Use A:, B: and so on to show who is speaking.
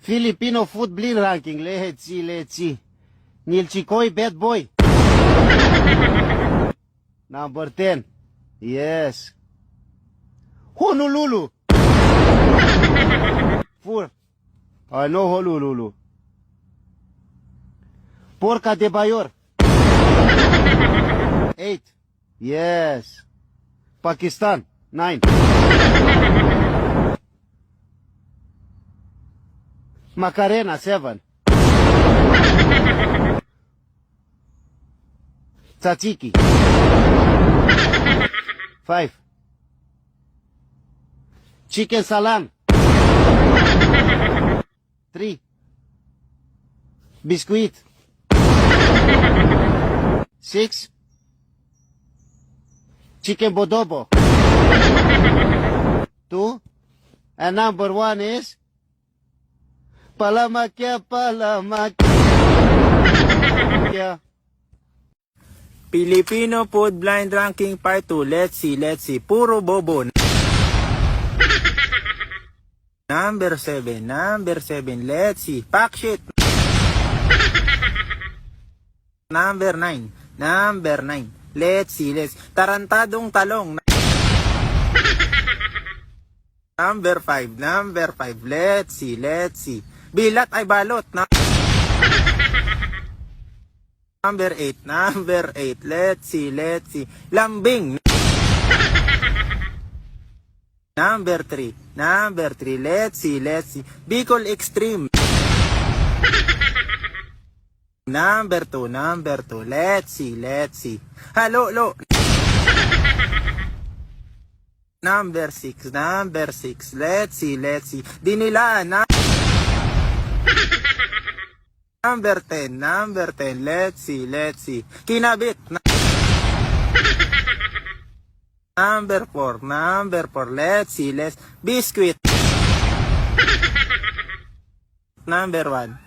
A: Filipino food blind ranking. Let's see. Nilchikoy, bad boy. Number 10. Yes. Honolulu. 4. No Honolulu. Porca de Bayor. 8. Yes. Pakistan. 9. Macarena. 7. Tzatziki. 5. Chicken salam. 3. Biscuit. 6. Chicken bodobo. 2. And number 1 is Palamakya.
B: Filipino Food Blind Ranking Part 2. Let's see. Puro bobo. Number 7. Let's see. Pack shit. Number 9. Let's see. Tarantadong talong. Number 5. Let's see. Bilat ay balot. Number 8. Let's see. Lambing. Number 3. Let's see. Bicol Extreme. Number 2. Let's see. Halo. Number 6. Let's see. Dinilaan. Number 10. Let's see. Kinabit. Number 4. Let's see. Biscuit. Number 1.